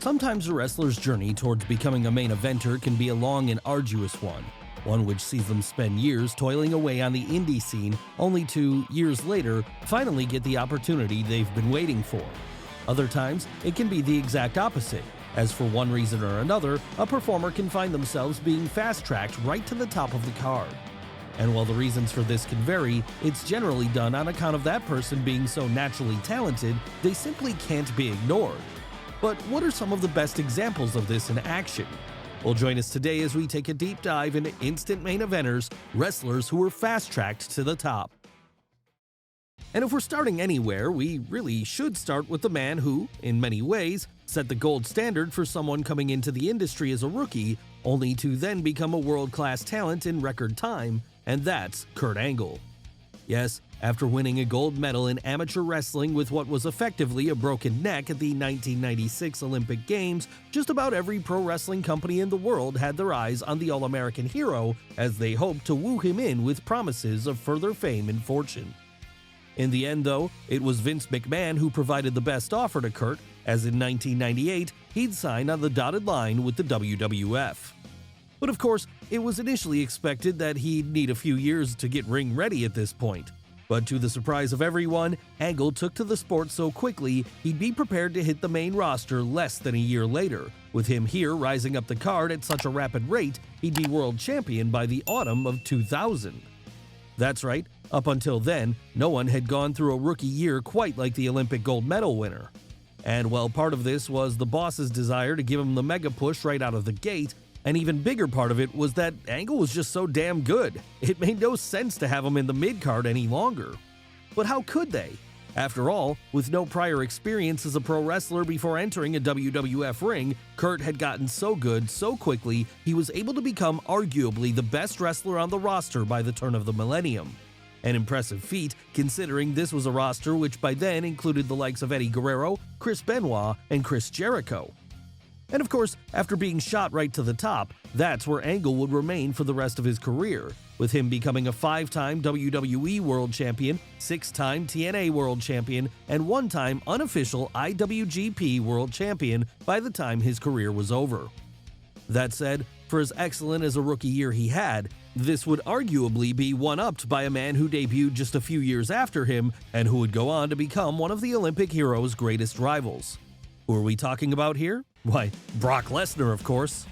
Sometimes a wrestler's journey towards becoming a main eventer can be a long and arduous one which sees them spend years toiling away on the indie scene only to, years later, finally get the opportunity they've been waiting for. Other times, it can be the exact opposite, as for one reason or another, a performer can find themselves being fast-tracked right to the top of the card. And while the reasons for this can vary, it's generally done on account of that person being so naturally talented, they simply can't be ignored. But what are some of the best examples of this in action? Well, join us today as we take a deep dive into instant main eventers, wrestlers who were fast-tracked to the top. And if we're starting anywhere, we really should start with the man who, in many ways, set the gold standard for someone coming into the industry as a rookie, only to then become a world-class talent in record time, and that's Kurt Angle. Yes, after winning a gold medal in amateur wrestling with what was effectively a broken neck at the 1996 Olympic Games, just about every pro wrestling company in the world had their eyes on the All-American hero as they hoped to woo him in with promises of further fame and fortune. In the end, though, it was Vince McMahon who provided the best offer to Kurt, as in 1998, he'd sign on the dotted line with the WWF. But of course, it was initially expected that he'd need a few years to get ring ready at this point. But to the surprise of everyone, Angle took to the sport so quickly he'd be prepared to hit the main roster less than a year later, with him here rising up the card at such a rapid rate he'd be world champion by the autumn of 2000. That's right, up until then, no one had gone through a rookie year quite like the Olympic gold medal winner. And while part of this was the boss's desire to give him the mega push right out of the gate, an even bigger part of it was that Angle was just so damn good. It made no sense to have him in the mid-card any longer. But how could they? After all, with no prior experience as a pro wrestler before entering a WWF ring, Kurt had gotten so good so quickly he was able to become arguably the best wrestler on the roster by the turn of the millennium. An impressive feat, considering this was a roster which by then included the likes of Eddie Guerrero, Chris Benoit, and Chris Jericho. And of course, after being shot right to the top, that's where Angle would remain for the rest of his career, with him becoming a 5-time WWE World Champion, 6-time TNA World Champion, and 1-time unofficial IWGP World Champion by the time his career was over. That said, for as excellent as a rookie year he had, this would arguably be one-upped by a man who debuted just a few years after him and who would go on to become one of the Olympic hero's greatest rivals. Who are we talking about here? Why, Brock Lesnar, of course.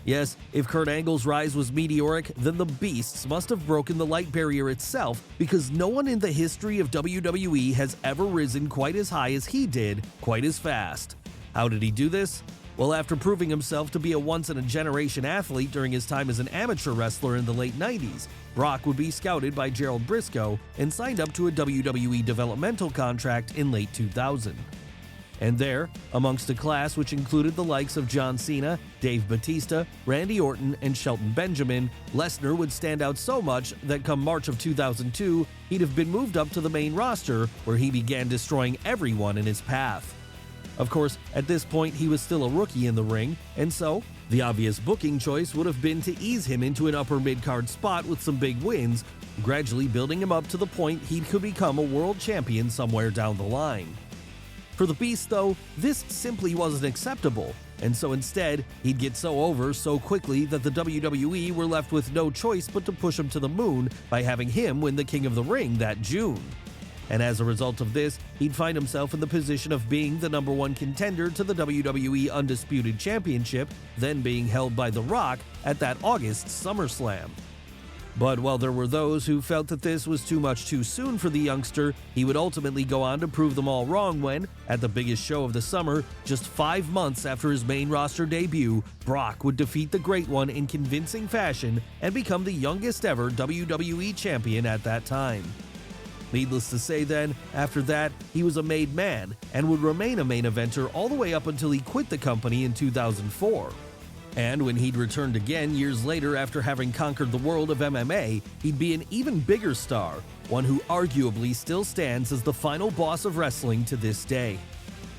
Yes, if Kurt Angle's rise was meteoric, then the beasts must have broken the light barrier itself, because no one in the history of WWE has ever risen quite as high as he did, quite as fast. How did he do this? Well, after proving himself to be a once-in-a-generation athlete during his time as an amateur wrestler in the late 90s, Brock would be scouted by Gerald Briscoe and signed up to a WWE developmental contract in late 2000. And there, amongst a class which included the likes of John Cena, Dave Bautista, Randy Orton, and Shelton Benjamin, Lesnar would stand out so much that come March of 2002, he'd have been moved up to the main roster, where he began destroying everyone in his path. Of course, at this point he was still a rookie in the ring, and so, the obvious booking choice would have been to ease him into an upper mid-card spot with some big wins, gradually building him up to the point he could become a world champion somewhere down the line. For the Beast, though, this simply wasn't acceptable, and so instead, he'd get so over so quickly that the WWE were left with no choice but to push him to the moon by having him win the King of the Ring that June. And as a result of this, he'd find himself in the position of being the #1 contender to the WWE Undisputed Championship, then being held by The Rock at that August SummerSlam. But while there were those who felt that this was too much too soon for the youngster, he would ultimately go on to prove them all wrong when, at the biggest show of the summer, just 5 months after his main roster debut, Brock would defeat the Great One in convincing fashion and become the youngest ever WWE champion at that time. Needless to say then, after that, he was a made man and would remain a main eventer all the way up until he quit the company in 2004. And when he'd returned again years later after having conquered the world of MMA, he'd be an even bigger star, one who arguably still stands as the final boss of wrestling to this day.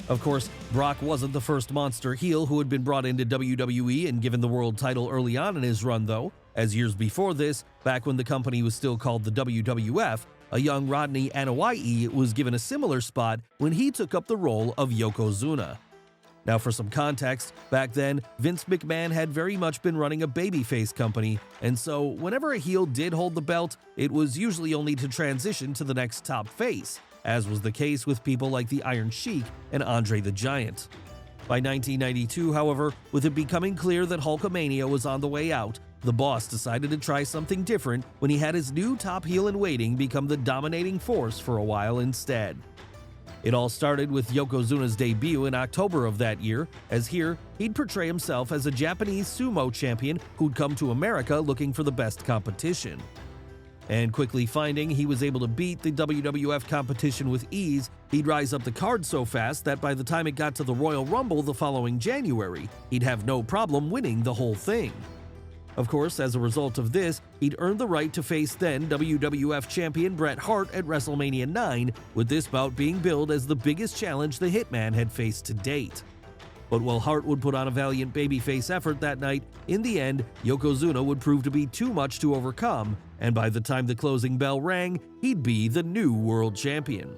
Of course, Brock wasn't the first monster heel who had been brought into WWE and given the world title early on in his run though, as years before this, back when the company was still called the WWF, a young Rodney Anoa'i was given a similar spot when he took up the role of YOKOZUNA. Now for some context, back then, Vince McMahon had very much been running a babyface company, and so whenever a heel did hold the belt, it was usually only to transition to the next top face, as was the case with people like the Iron Sheik and Andre the Giant. By 1992, however, with it becoming clear that Hulkamania was on the way out, the boss decided to try something different when he had his new top heel in waiting become the dominating force for a while instead. It all started with Yokozuna's debut in October of that year, as here, he'd portray himself as a Japanese sumo champion who'd come to America looking for the best competition. And quickly finding he was able to beat the WWF competition with ease, he'd rise up the card so fast that by the time it got to the Royal Rumble the following January, he'd have no problem winning the whole thing. Of course, as a result of this, he'd earned the right to face then WWF champion Bret Hart at WrestleMania 9, with this bout being billed as the biggest challenge the Hitman had faced to date. But while Hart would put on a valiant babyface effort that night, in the end, Yokozuna would prove to be too much to overcome, and by the time the closing bell rang, he'd be the new world champion.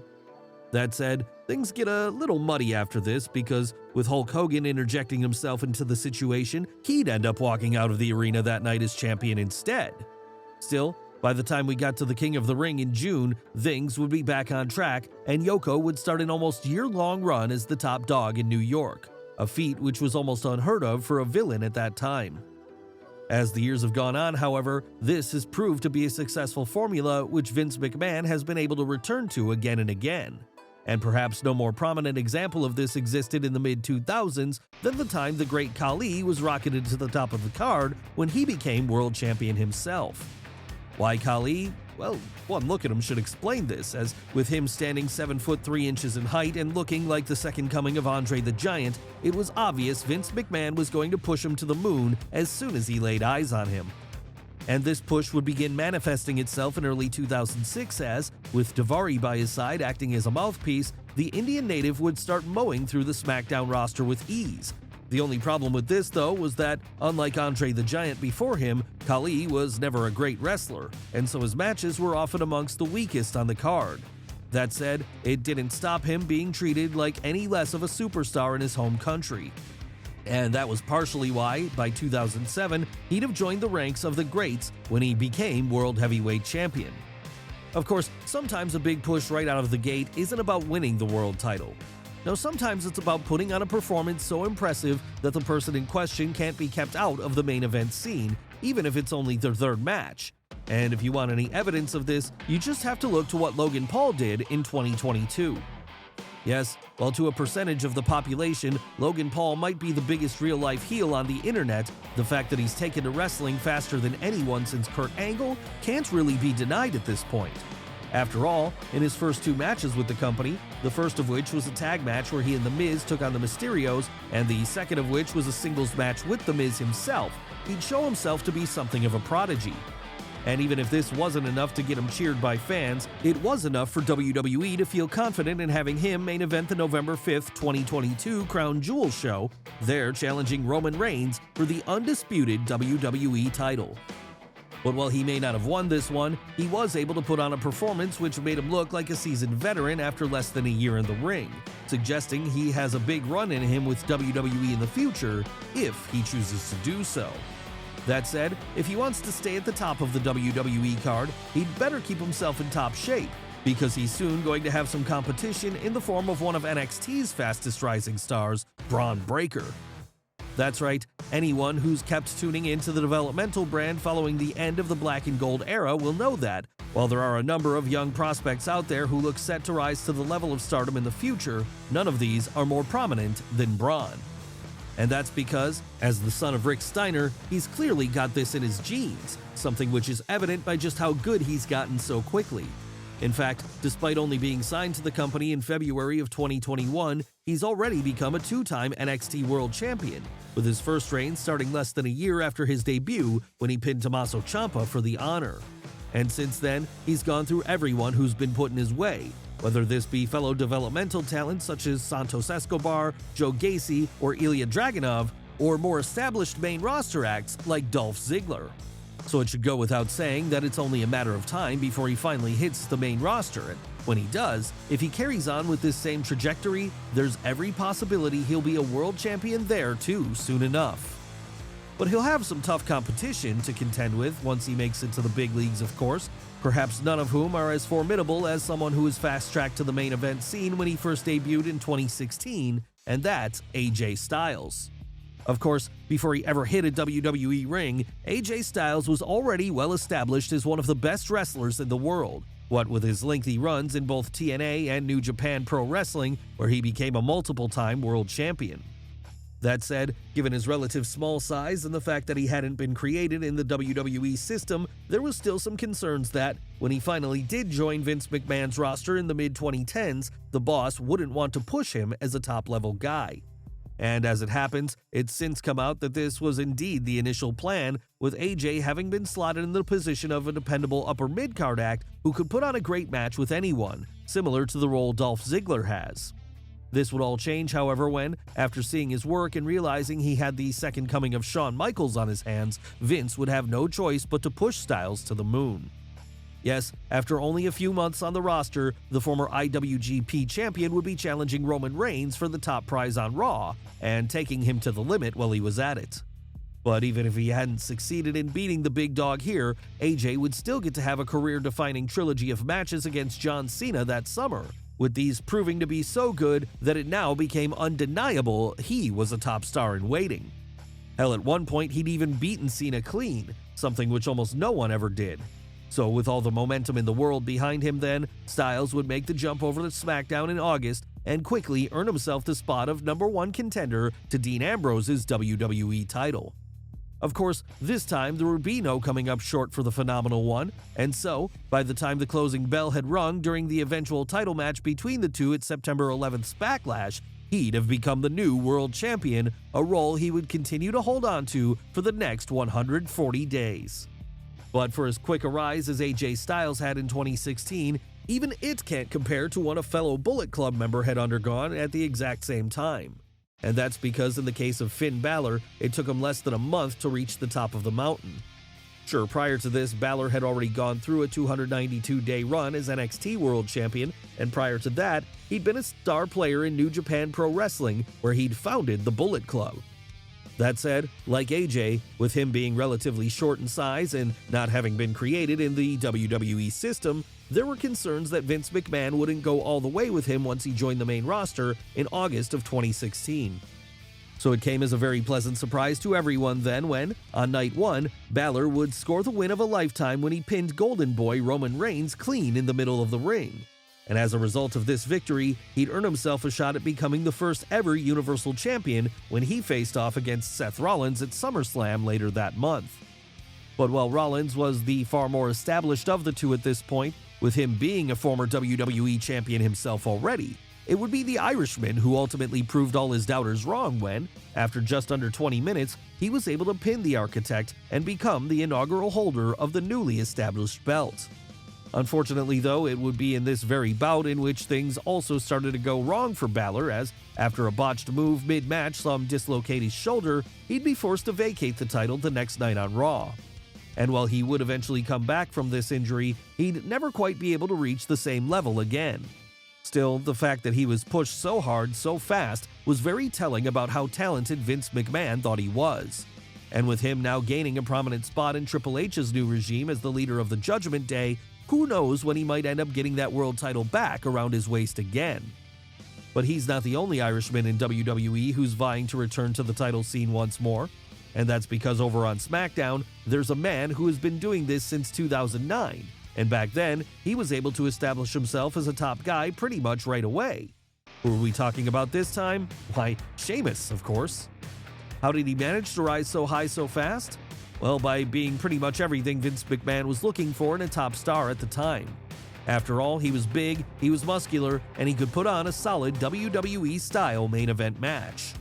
That said, things get a little muddy after this because, with Hulk Hogan interjecting himself into the situation, he'd end up walking out of the arena that night as champion instead. Still, by the time we got to the King of the Ring in June, things would be back on track, and Yoko would start an almost year-long run as the top dog in New York, a feat which was almost unheard of for a villain at that time. As the years have gone on, however, this has proved to be a successful formula which Vince McMahon has been able to return to again and again. And perhaps no more prominent example of this existed in the mid-2000s than the time the great KHALI was rocketed to the top of the card when he became world champion himself. Why KHALI? Well, one look at him should explain this, as with him standing 7 foot 3 inches in height and looking like the second coming of Andre the Giant, it was obvious Vince McMahon was going to push him to the moon as soon as he laid eyes on him. And this push would begin manifesting itself in early 2006 as, with Daivari by his side acting as a mouthpiece, the Indian native would start mowing through the SmackDown roster with ease. The only problem with this, though, was that, unlike Andre the Giant before him, KHALI was never a great wrestler, and so his matches were often amongst the weakest on the card. That said, it didn't stop him being treated like any less of a superstar in his home country. And that was partially why, by 2007, he'd have joined the ranks of the greats when he became World Heavyweight Champion. Of course, sometimes a big push right out of the gate isn't about winning the world title. No, sometimes it's about putting on a performance so impressive that the person in question can't be kept out of the main event scene, even if it's only their third match. And if you want any evidence of this, you just have to look to what Logan Paul did in 2022. Yes, while to a percentage of the population, Logan Paul might be the biggest real-life heel on the internet, the fact that he's taken to wrestling faster than anyone since Kurt Angle can't really be denied at this point. After all, in his first 2 matches with the company, the first of which was a tag match where he and The Miz took on the Mysterios, and the second of which was a singles match with The Miz himself, he'd show himself to be something of a prodigy. And even if this wasn't enough to get him cheered by fans, it was enough for WWE to feel confident in having him main event the November 5th, 2022 Crown Jewel show, there challenging Roman Reigns for the undisputed WWE title. But while he may not have won this one, he was able to put on a performance which made him look like a seasoned veteran after less than a year in the ring, suggesting he has a big run in him with WWE in the future, if he chooses to do so. That said, if he wants to stay at the top of the WWE card, he'd better keep himself in top shape, because he's soon going to have some competition in the form of one of NXT's fastest rising stars, Braun Breaker. That's right, anyone who's kept tuning into the developmental brand following the end of the Black and Gold era will know that, while there are a number of young prospects out there who look set to rise to the level of stardom in the future, none of these are more prominent than Braun. And that's because, as the son of Rick Steiner, he's clearly got this in his genes, something which is evident by just how good he's gotten so quickly. In fact, despite only being signed to the company in February of 2021, he's already become a 2-time NXT World Champion, with his first reign starting less than a year after his debut when he pinned Tommaso Ciampa for the honor. And since then, he's gone through everyone who's been put in his way, whether this be fellow developmental talent such as Santos Escobar, Joe Gacy, or Ilya Dragunov, or more established main roster acts like Dolph Ziggler. So it should go without saying that it's only a matter of time before he finally hits the main roster, and When he does, if he carries on with this same trajectory, there's every possibility he'll be a world champion there too soon enough. But he'll have some tough competition to contend with once he makes it to the big leagues, of course, perhaps none of whom are as formidable as someone who was fast-tracked to the main event scene when he first debuted in 2016, and that's AJ Styles. Of course, before he ever hit a WWE ring, AJ Styles was already well established as one of the best wrestlers in the world, what with his lengthy runs in both TNA and New Japan Pro Wrestling, where he became a multiple-time world champion. That said, given his relative small size and the fact that he hadn't been created in the WWE system, there was still some concerns that, when he finally did join Vince McMahon's roster in the mid-2010s, the boss wouldn't want to push him as a top-level guy. And as it happens, it's since come out that this was indeed the initial plan, with AJ having been slotted in the position of a dependable upper mid-card act who could put on a great match with anyone, similar to the role Dolph Ziggler has. This would all change, however, when, after seeing his work and realizing he had the second coming of Shawn Michaels on his hands, Vince would have no choice but to push Styles to the moon. Yes, after only a few months on the roster, the former IWGP champion would be challenging Roman Reigns for the top prize on Raw, and taking him to the limit while he was at it. But even if he hadn't succeeded in beating the big dog here, AJ would still get to have a career-defining trilogy of matches against John Cena that summer, with these proving to be so good that it now became undeniable he was a top star in waiting. Hell, at one point he'd even beaten Cena clean, something which almost no one ever did. So with all the momentum in the world behind him then, Styles would make the jump over to SmackDown in August and quickly earn himself the spot of #1 contender to Dean Ambrose's WWE title. Of course, this time there would be no coming up short for the Phenomenal One, and so, by the time the closing bell had rung during the eventual title match between the two at September 11th's Backlash, he'd have become the new world champion, a role he would continue to hold on to for the next 140 days. But for as quick a rise as AJ Styles had in 2016, even it can't compare to what a fellow Bullet Club member had undergone at the exact same time. And that's because in the case of Finn Balor, it took him less than a month to reach the top of the mountain. Sure, prior to this, Balor had already gone through a 292-day run as NXT World Champion, and prior to that, he'd been a star player in New Japan Pro Wrestling, where he'd founded the Bullet Club. That said, like AJ, with him being relatively short in size and not having been created in the WWE system, there were concerns that Vince McMahon wouldn't go all the way with him once he joined the main roster in August of 2016. So it came as a very pleasant surprise to everyone then when, on night one, Balor would score the win of a lifetime when he pinned Golden Boy Roman Reigns clean in the middle of the ring. And as a result of this victory, he'd earn himself a shot at becoming the first ever Universal Champion when he faced off against Seth Rollins at SummerSlam later that month. But while Rollins was the far more established of the two at this point, with him being a former WWE champion himself already, it would be the Irishman who ultimately proved all his doubters wrong when, after just under 20 minutes, he was able to pin the Architect and become the inaugural holder of the newly established belt. Unfortunately, though, it would be in this very bout in which things also started to go wrong for Balor as, after a botched move mid-match saw him dislocate his shoulder, he'd be forced to vacate the title the next night on Raw. And while he would eventually come back from this injury, he'd never quite be able to reach the same level again. Still, the fact that he was pushed so hard so fast was very telling about how talented Vince McMahon thought he was. And with him now gaining a prominent spot in Triple H's new regime as the leader of the Judgment Day, who knows when he might end up getting that world title back around his waist again. But he's not the only Irishman in WWE who's vying to return to the title scene once more. And that's because over on SmackDown, there's a man who has been doing this since 2009. And back then, he was able to establish himself as a top guy pretty much right away. Who are we talking about this time? Why, SHEAMUS, of course. How did he manage to rise so high so fast? Well, by being pretty much everything Vince McMahon was looking for in a top star at the time. After all, he was big, he was muscular, and he could put on a solid WWE-style main event match.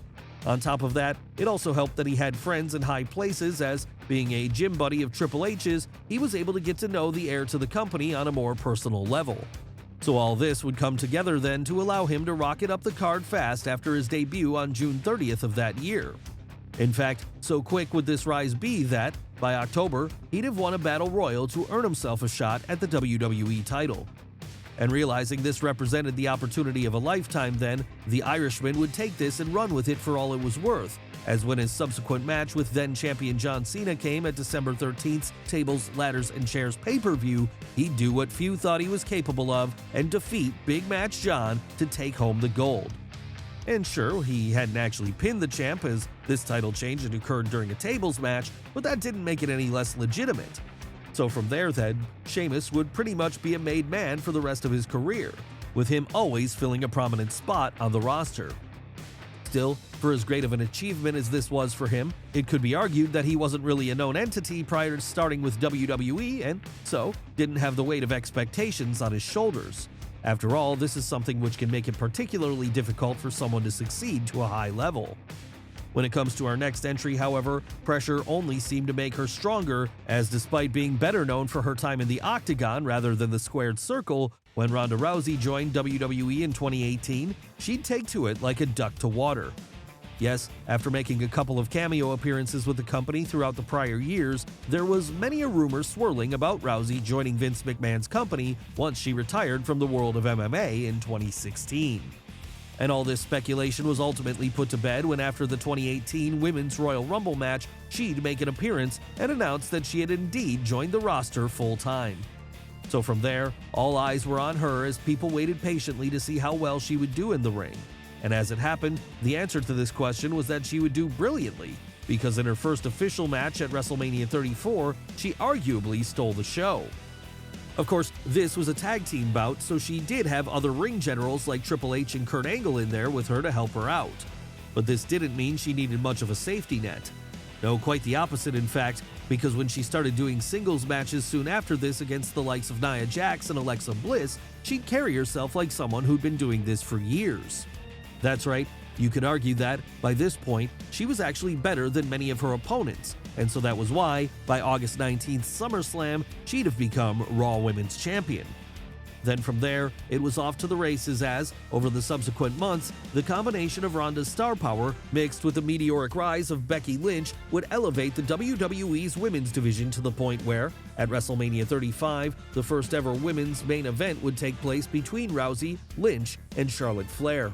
On top of that, it also helped that he had friends in high places as, being a gym buddy of Triple H's, he was able to get to know the heir to the company on a more personal level. So all this would come together then to allow him to rocket up the card fast after his debut on June 30th of that year. In fact, so quick would this rise be that, by October, he'd have won a Battle Royal to earn himself a shot at the WWE title. And realizing this represented the opportunity of a lifetime then, the Irishman would take this and run with it for all it was worth, as when his subsequent match with then-champion John Cena came at December 13th's Tables, Ladders, and Chairs pay-per-view, he'd do what few thought he was capable of and defeat Big Match John to take home the gold. And sure, he hadn't actually pinned the champ, as this title change had occurred during a tables match, but that didn't make it any less legitimate. So from there then, Sheamus would pretty much be a made man for the rest of his career, with him always filling a prominent spot on the roster. Still, for as great of an achievement as this was for him, it could be argued that he wasn't really a known entity prior to starting with WWE and so didn't have the weight of expectations on his shoulders. After all, this is something which can make it particularly difficult for someone to succeed to a high level. When it comes to our next entry, however, pressure only seemed to make her stronger, as despite being better known for her time in the Octagon rather than the Squared Circle, when Ronda Rousey joined WWE in 2018, she'd take to it like a duck to water. Yes, after making a couple of cameo appearances with the company throughout the prior years, there was many a rumor swirling about Rousey joining Vince McMahon's company once she retired from the world of MMA in 2016. And all this speculation was ultimately put to bed when, after the 2018 Women's Royal Rumble match, she'd make an appearance and announce that she had indeed joined the roster full-time. So from there, all eyes were on her as people waited patiently to see how well she would do in the ring. And as it happened, the answer to this question was that she would do brilliantly, because in her first official match at WrestleMania 34, she arguably stole the show. Of course, this was a tag team bout, so she did have other ring generals like Triple H and Kurt Angle in there with her to help her out. But this didn't mean she needed much of a safety net. No, quite the opposite in fact, because when she started doing singles matches soon after this against the likes of Nia Jax and Alexa Bliss, she'd carry herself like someone who'd been doing this for years. That's right, you could argue that, by this point, she was actually better than many of her opponents, and so that was why, by August 19th SummerSlam, she'd have become Raw Women's Champion. Then from there, it was off to the races as, over the subsequent months, the combination of Ronda's star power, mixed with the meteoric rise of Becky Lynch, would elevate the WWE's women's division to the point where, at WrestleMania 35, the first ever women's main event would take place between Rousey, Lynch, and Charlotte Flair.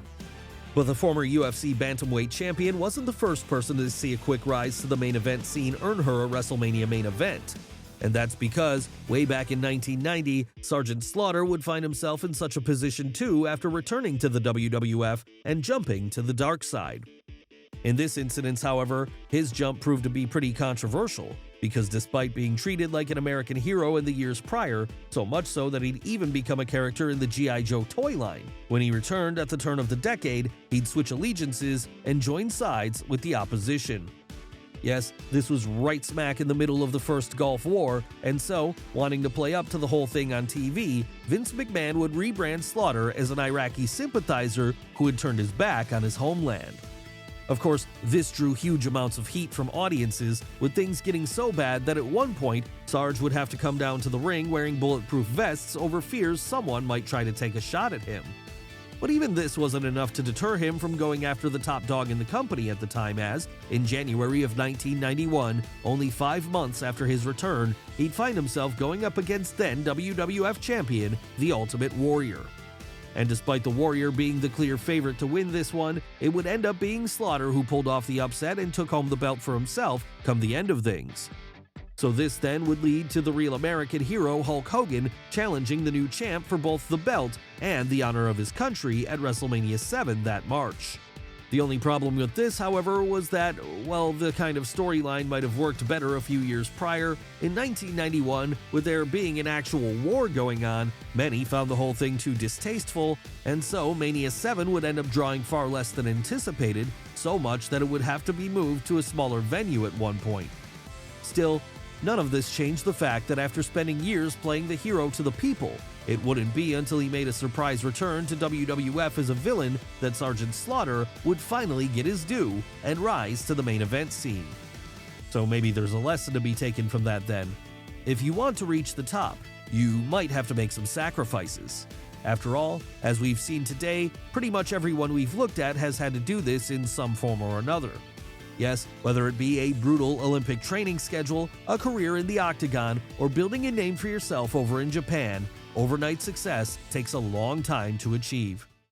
But the former UFC bantamweight champion wasn't the first person to see a quick rise to the main event scene earn her a WrestleMania main event. And that's because, way back in 1990, Sergeant Slaughter would find himself in such a position too after returning to the WWF and jumping to the dark side. In this instance, however, his jump proved to be pretty controversial, because despite being treated like an American hero in the years prior, so much so that he'd even become a character in the G.I. Joe toy line, when he returned at the turn of the decade, he'd switch allegiances and join sides with the opposition. Yes, this was right smack in the middle of the First Gulf War, and so, wanting to play up to the whole thing on TV, Vince McMahon would rebrand Slaughter as an Iraqi sympathizer who had turned his back on his homeland. Of course, this drew huge amounts of heat from audiences, with things getting so bad that at one point, Sarge would have to come down to the ring wearing bulletproof vests over fears someone might try to take a shot at him. But even this wasn't enough to deter him from going after the top dog in the company at the time as, in January of 1991, only 5 months after his return, he'd find himself going up against then WWF champion, The Ultimate Warrior. And despite the Warrior being the clear favorite to win this one, it would end up being Slaughter who pulled off the upset and took home the belt for himself come the end of things. So this then would lead to the real American hero Hulk Hogan challenging the new champ for both the belt and the honor of his country at WrestleMania 7 that March. The only problem with this, however, was that, well, the kind of storyline might have worked better a few years prior. In 1991, with there being an actual war going on, many found the whole thing too distasteful, and so Mania 7 would end up drawing far less than anticipated, so much that it would have to be moved to a smaller venue at one point. Still, none of this changed the fact that after spending years playing the hero to the people, it wouldn't be until he made a surprise return to WWF as a villain that Sergeant Slaughter would finally get his due and rise to the main event scene. So maybe there's a lesson to be taken from that then. If you want to reach the top, you might have to make some sacrifices. After all, as we've seen today, pretty much everyone we've looked at has had to do this in some form or another. Yes, whether it be a brutal Olympic training schedule, a career in the Octagon, or building a name for yourself over in Japan, Overnight success takes a long time to achieve.